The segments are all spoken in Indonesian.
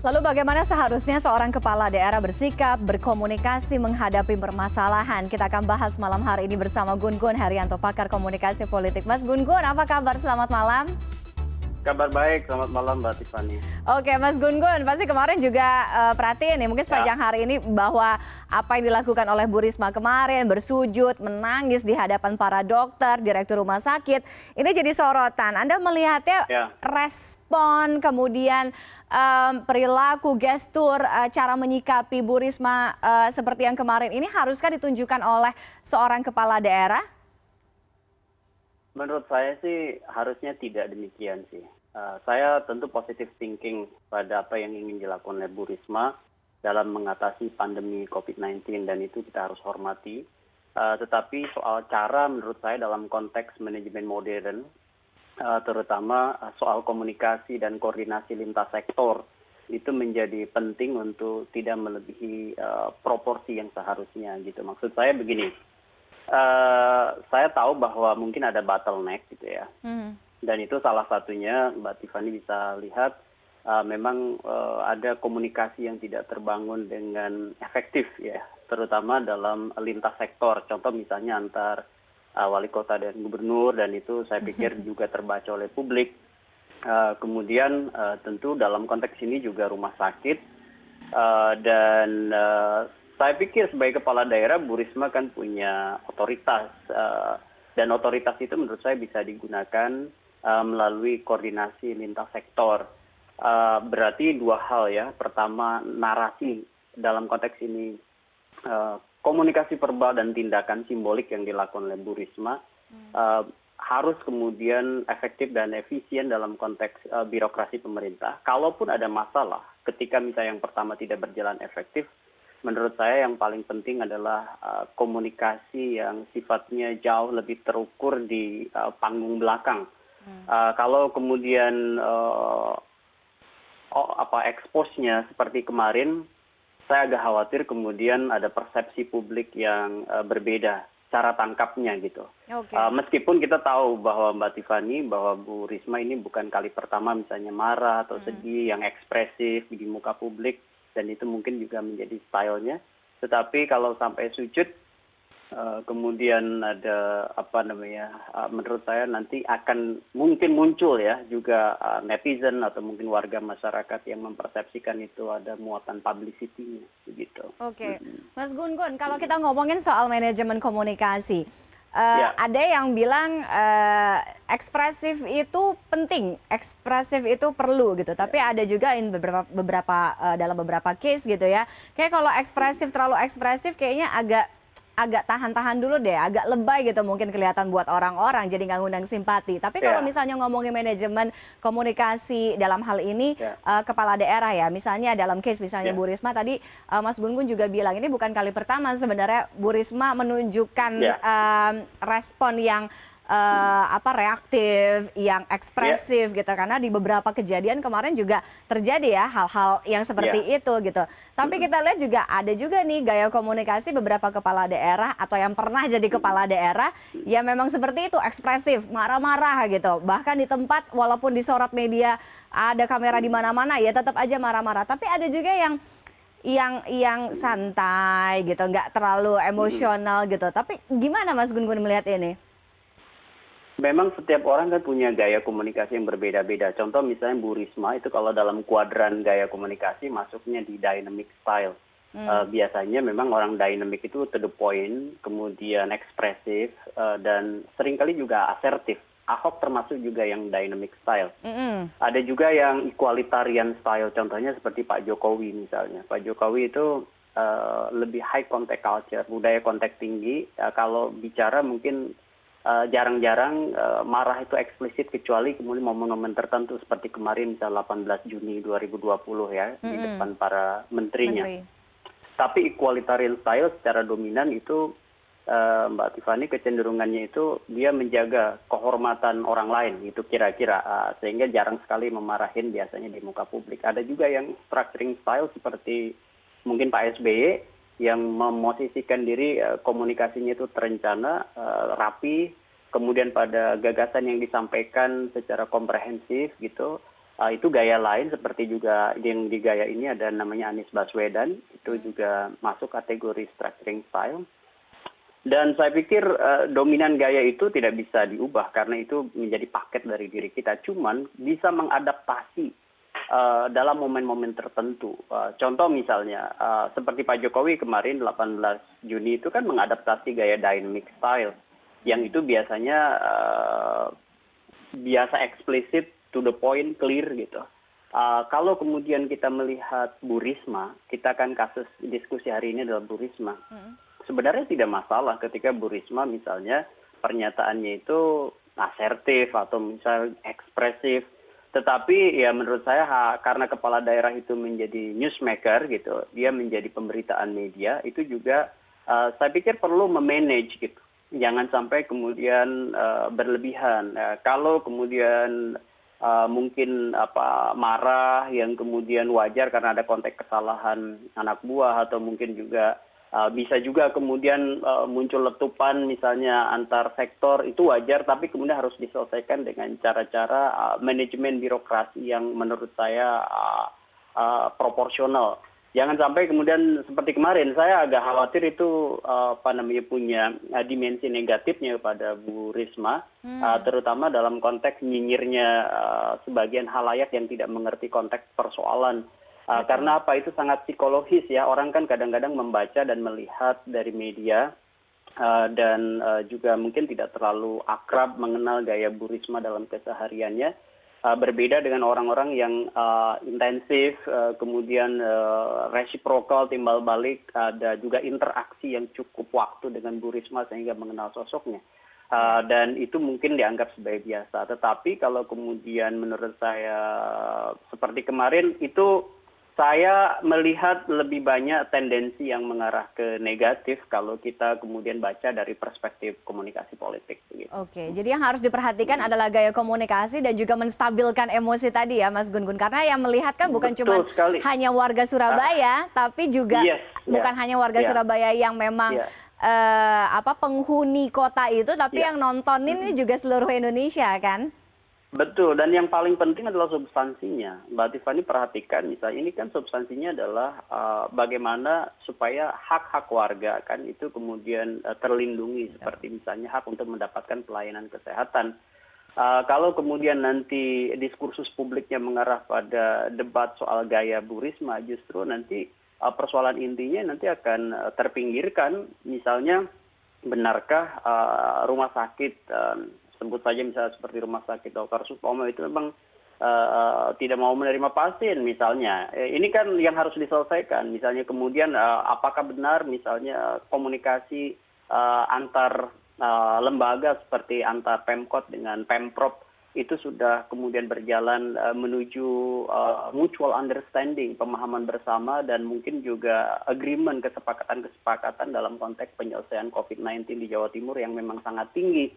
Lalu bagaimana seharusnya seorang kepala daerah bersikap, berkomunikasi menghadapi permasalahan? Kita akan bahas malam hari ini bersama Gun Gun Herianto, pakar komunikasi politik. Mas Gun Gun, apa kabar? Selamat malam. Kabar baik, selamat malam Mbak Tiffany. Oke, Mas Gun Gun, pasti kemarin juga perhatiin nih, mungkin sepanjang hari ini bahwa apa yang dilakukan oleh Bu Risma kemarin, bersujud, menangis di hadapan para dokter, direktur rumah sakit, ini jadi sorotan. Anda melihatnya respon, kemudian perilaku, gestur, cara menyikapi Bu Risma seperti yang kemarin ini haruskah ditunjukkan oleh seorang kepala daerah? Menurut saya sih harusnya tidak demikian sih. Saya tentu positive thinking pada apa yang ingin dilakukan oleh Bu Risma dalam mengatasi pandemi COVID-19 dan itu kita harus hormati. Tetapi soal cara menurut saya dalam konteks manajemen modern, terutama soal komunikasi dan koordinasi lintas sektor, itu menjadi penting untuk tidak melebihi proporsi yang seharusnya gitu. Maksud saya begini. Saya tahu bahwa mungkin ada bottleneck gitu ya, dan itu salah satunya Mbak Tiffany bisa lihat memang ada komunikasi yang tidak terbangun dengan efektif ya, terutama dalam lintas sektor. Contoh misalnya antar wali kota dan gubernur, dan itu saya pikir juga terbaca oleh publik. Kemudian tentu dalam konteks ini juga rumah sakit dan saya pikir sebagai kepala daerah, Bu Risma kan punya otoritas, dan otoritas itu menurut saya bisa digunakan melalui koordinasi lintas sektor. Berarti dua hal ya, pertama narasi dalam konteks ini, komunikasi verbal dan tindakan simbolik yang dilakukan oleh Bu Risma harus kemudian efektif dan efisien dalam konteks birokrasi pemerintah. Kalaupun ada masalah, ketika misalnya yang pertama tidak berjalan efektif, menurut saya yang paling penting adalah komunikasi yang sifatnya jauh lebih terukur di panggung belakang. Kalau kemudian expose-nya seperti kemarin, saya agak khawatir kemudian ada persepsi publik yang berbeda cara tangkapnya gitu. Meskipun kita tahu bahwa Mbak Tiffany, bahwa Bu Risma ini bukan kali pertama misalnya marah atau sedih yang ekspresif di muka publik, dan itu mungkin juga menjadi stylenya. Tetapi kalau sampai sujud, kemudian ada menurut saya nanti akan mungkin muncul ya juga netizen atau mungkin warga masyarakat yang mempersepsikan itu ada muatan publicity-nya begitu. Oke, Mas Gun Gun, kalau kita ngomongin soal manajemen komunikasi, ada yang bilang ekspresif itu penting, ekspresif itu perlu gitu. Tapi ada juga dalam beberapa case gitu ya. Kayak kalau terlalu ekspresif kayaknya agak tahan-tahan dulu deh, agak lebay gitu mungkin kelihatan buat orang-orang, jadi nggak ngundang simpati. Tapi kalau misalnya ngomongin manajemen komunikasi dalam hal ini kepala daerah ya, misalnya dalam case misalnya Bu Risma tadi, Mas Gun Gun juga bilang ini bukan kali pertama sebenarnya Bu Risma menunjukkan respon yang reaktif, yang ekspresif gitu, karena di beberapa kejadian kemarin juga terjadi ya hal-hal yang seperti itu gitu. Tapi kita lihat juga ada juga nih gaya komunikasi beberapa kepala daerah atau yang pernah jadi kepala daerah ya memang seperti itu, ekspresif, marah-marah gitu. Bahkan di tempat walaupun disorot media, ada kamera di mana-mana ya tetap aja marah-marah. Tapi ada juga yang santai gitu, nggak terlalu emosional gitu. Tapi gimana Mas Gun Gun melihat ini? Memang setiap orang kan punya gaya komunikasi yang berbeda-beda. Contoh misalnya Bu Risma itu kalau dalam kuadran gaya komunikasi masuknya di dynamic style. Biasanya memang orang dynamic itu to the point, kemudian ekspresif, dan seringkali juga asertif. Ahok termasuk juga yang dynamic style. Ada juga yang equalitarian style, contohnya seperti Pak Jokowi misalnya. Pak Jokowi itu lebih high contact culture, budaya kontak tinggi. Kalau bicara mungkin jarang-jarang marah itu eksplisit, kecuali kemudian momen-momen tertentu seperti kemarin misal 18 Juni 2020 ya, di depan para menterinya. Tapi equalitarian style secara dominan itu Mbak Tiffany kecenderungannya itu dia menjaga kehormatan orang lain itu kira-kira, sehingga jarang sekali memarahin biasanya di muka publik. Ada juga yang structuring style seperti mungkin Pak SBY yang memosisikan diri komunikasinya itu terencana, rapi, kemudian pada gagasan yang disampaikan secara komprehensif gitu, Itu gaya lain seperti juga yang di gaya ini ada namanya Anies Baswedan, itu juga masuk kategori structuring style. Dan saya pikir dominan gaya itu tidak bisa diubah karena itu menjadi paket dari diri kita. Cuman bisa mengadaptasi dalam momen-momen tertentu. Contoh misalnya seperti Pak Jokowi kemarin 18 Juni itu kan mengadaptasi gaya dynamic style yang itu biasanya biasa eksplisit, to the point, clear gitu. Kalau kemudian kita melihat Bu Risma, kita kan kasus diskusi hari ini adalah Bu Risma. Sebenarnya tidak masalah ketika Bu Risma misalnya pernyataannya itu asertif atau misal ekspresif. Tetapi ya menurut saya karena kepala daerah itu menjadi newsmaker gitu, dia menjadi pemberitaan media, itu juga saya pikir perlu memanage gitu. Jangan sampai kemudian berlebihan. Kalau kemudian mungkin marah yang kemudian wajar karena ada konteks kesalahan anak buah atau mungkin juga bisa juga kemudian muncul letupan misalnya antar sektor, itu wajar tapi kemudian harus diselesaikan dengan cara-cara manajemen birokrasi yang menurut saya proporsional. Jangan sampai kemudian seperti kemarin, saya agak khawatir itu punya dimensi negatifnya kepada Bu Risma, terutama dalam konteks nyinyirnya sebagian halayak yang tidak mengerti konteks persoalan. Karena apa, itu sangat psikologis ya, orang kan kadang-kadang membaca dan melihat dari media dan juga mungkin tidak terlalu akrab mengenal gaya Bu Risma dalam kesehariannya. Berbeda dengan orang-orang yang intensif, kemudian reciprocal, timbal balik, ada juga interaksi yang cukup waktu dengan Bu Risma sehingga mengenal sosoknya. Dan itu mungkin dianggap sebagai biasa. Tetapi kalau kemudian menurut saya seperti kemarin itu saya melihat lebih banyak tendensi yang mengarah ke negatif kalau kita kemudian baca dari perspektif komunikasi politik. Oke, jadi yang harus diperhatikan adalah gaya komunikasi dan juga menstabilkan emosi tadi ya Mas Gun Gun. Karena yang melihat kan bukan cuma hanya warga Surabaya, tapi juga bukan hanya warga Surabaya yang memang penghuni kota itu, tapi yang nontonin ini juga seluruh Indonesia kan? Betul, dan yang paling penting adalah substansinya. Mbak Tiffany perhatikan, misalnya ini kan substansinya adalah bagaimana supaya hak-hak warga kan itu kemudian terlindungi, seperti misalnya hak untuk mendapatkan pelayanan kesehatan. Kalau kemudian nanti diskursus publiknya mengarah pada debat soal gaya Bu Risma, justru nanti persoalan intinya nanti akan terpinggirkan. Misalnya, benarkah rumah sakit sebut saja misalnya seperti Rumah Sakit Dr. Supomo itu memang tidak mau menerima pasien misalnya. Ini kan yang harus diselesaikan. Misalnya kemudian apakah benar misalnya komunikasi antar lembaga seperti antar Pemkot dengan Pemprov itu sudah kemudian berjalan menuju mutual understanding, pemahaman bersama dan mungkin juga agreement, kesepakatan dalam konteks penyelesaian COVID-19 di Jawa Timur yang memang sangat tinggi.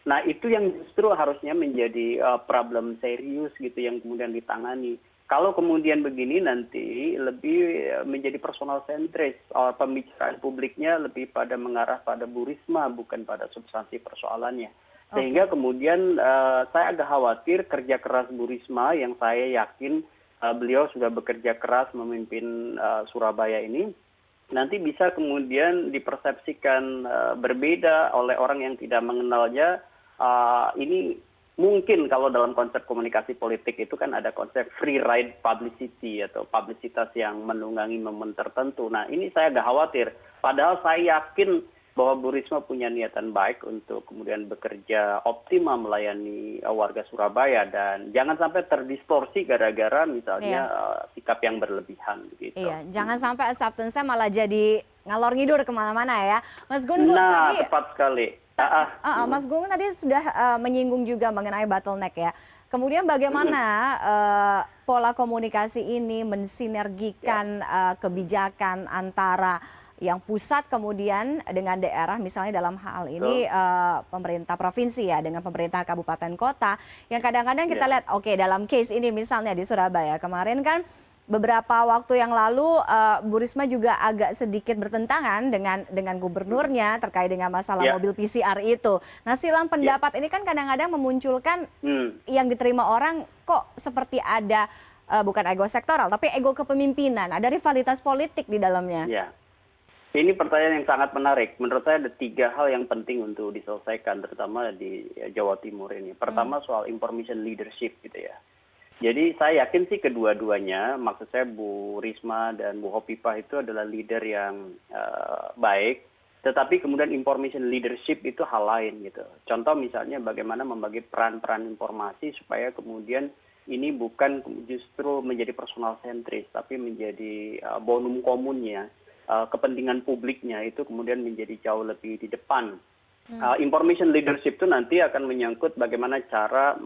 Nah itu yang justru harusnya menjadi problem serius gitu yang kemudian ditangani. Kalau kemudian begini nanti lebih menjadi personal sentris, pembicaraan publiknya lebih pada mengarah pada Bu Risma bukan pada substansi persoalannya. Sehingga kemudian saya agak khawatir kerja keras Bu Risma yang saya yakin beliau sudah bekerja keras memimpin Surabaya ini, nanti bisa kemudian dipersepsikan berbeda oleh orang yang tidak mengenalnya. Ini mungkin kalau dalam konsep komunikasi politik itu kan ada konsep free ride publicity atau publisitas yang menunggangi momen tertentu. Nah ini saya agak khawatir. Padahal saya yakin bahwa Bu Risma punya niatan baik untuk kemudian bekerja optimal melayani warga Surabaya dan jangan sampai terdistorsi gara-gara misalnya sikap yang berlebihan. Gitu. Iya, jangan sampai acceptance-nya malah jadi ngalor ngidur kemana-mana ya. Mas Gun Gun tadi. Tepat sekali. Mas Gun tadi sudah menyinggung juga mengenai bottleneck ya. Kemudian bagaimana pola komunikasi ini mensinergikan kebijakan antara yang pusat kemudian dengan daerah, misalnya dalam hal ini pemerintah provinsi ya dengan pemerintah kabupaten kota yang kadang-kadang kita lihat dalam case ini misalnya di Surabaya kemarin kan beberapa waktu yang lalu Bu Risma juga agak sedikit bertentangan dengan gubernurnya terkait dengan masalah mobil PCR itu. Nah, silang pendapat ini kan kadang-kadang memunculkan yang diterima orang kok seperti ada bukan ego sektoral tapi ego kepemimpinan, ada rivalitas politik di dalamnya. Ya. Ini pertanyaan yang sangat menarik. Menurut saya ada 3 hal yang penting untuk diselesaikan, terutama di Jawa Timur ini. Pertama soal information leadership gitu ya. Jadi saya yakin sih kedua-duanya, maksud saya Bu Risma dan Bu Hovifah itu adalah leader yang baik, tetapi kemudian information leadership itu hal lain gitu. Contoh misalnya bagaimana membagi peran-peran informasi supaya kemudian ini bukan justru menjadi personal sentris, tapi menjadi bonum komunnya. Kepentingan publiknya itu kemudian menjadi jauh lebih di depan. Information leadership itu nanti akan menyangkut bagaimana cara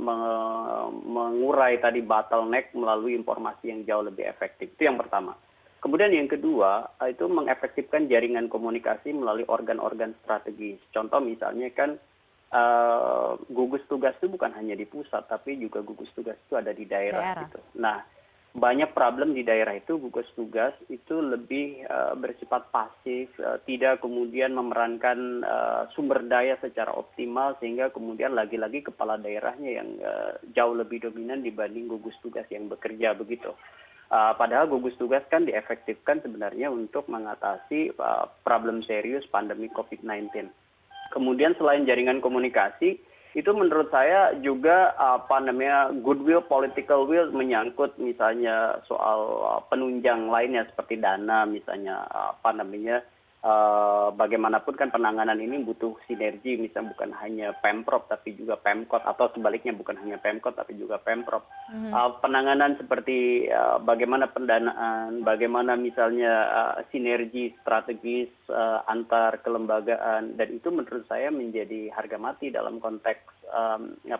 mengurai tadi bottleneck melalui informasi yang jauh lebih efektif. Itu yang pertama. Kemudian yang kedua, itu mengefektifkan jaringan komunikasi melalui organ-organ strategis. Contoh misalnya kan gugus tugas itu bukan hanya di pusat, tapi juga gugus tugas itu ada di daerah. Gitu. Nah, banyak problem di daerah itu gugus tugas itu lebih bersifat pasif, tidak kemudian memerankan sumber daya secara optimal sehingga kemudian lagi-lagi kepala daerahnya yang jauh lebih dominan dibanding gugus tugas yang bekerja begitu. Padahal gugus tugas kan diefektifkan sebenarnya untuk mengatasi problem serius pandemi COVID-19. Kemudian selain jaringan komunikasi, itu menurut saya juga goodwill, political will menyangkut misalnya soal penunjang lainnya seperti dana misalnya bagaimanapun kan penanganan ini butuh sinergi, misalnya bukan hanya Pemprov tapi juga Pemkot atau sebaliknya bukan hanya Pemkot tapi juga Pemprov. Penanganan seperti bagaimana pendanaan, bagaimana misalnya sinergi strategis antar kelembagaan, dan itu menurut saya menjadi harga mati dalam konteks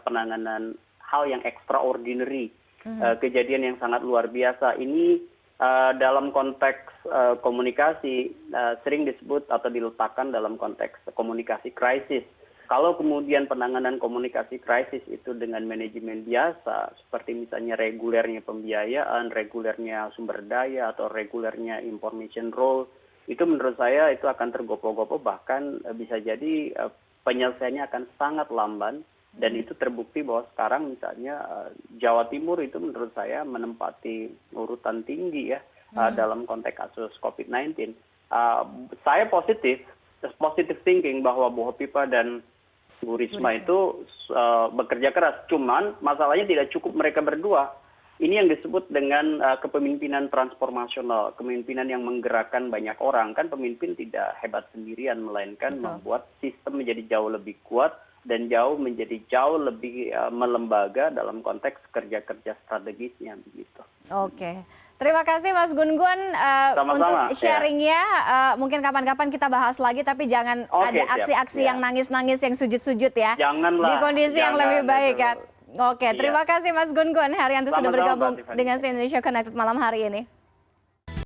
penanganan hal yang extraordinary, kejadian yang sangat luar biasa. Ini dalam konteks komunikasi sering disebut atau diletakkan dalam konteks komunikasi krisis. Kalau kemudian penanganan komunikasi krisis itu dengan manajemen biasa, seperti misalnya regulernya pembiayaan, regulernya sumber daya, atau regulernya information role, itu menurut saya itu akan tergopoh-gopoh, bahkan bisa jadi penyelesaiannya akan sangat lamban. Dan itu terbukti bahwa sekarang misalnya Jawa Timur itu menurut saya menempati urutan tinggi ya dalam konteks kasus COVID-19. Saya positif thinking bahwa Bu Hovifah dan Bu Risma itu bekerja keras. Cuman masalahnya tidak cukup mereka berdua. Ini yang disebut dengan kepemimpinan transformasional, kepemimpinan yang menggerakkan banyak orang. Kan pemimpin tidak hebat sendirian, melainkan membuat sistem menjadi jauh lebih kuat dan menjadi jauh lebih melembaga dalam konteks kerja-kerja strategisnya begitu. Oke, terima kasih Mas Gun-Gun untuk sharingnya. Mungkin kapan-kapan kita bahas lagi, tapi jangan ada aksi-aksi yang nangis-nangis, yang sujud-sujud ya. Janganlah. Di kondisi yang lebih baik kan. Oke, terima kasih Mas Gun-Gun Haryanto sudah bergabung dengan si Indonesia Connected malam hari ini.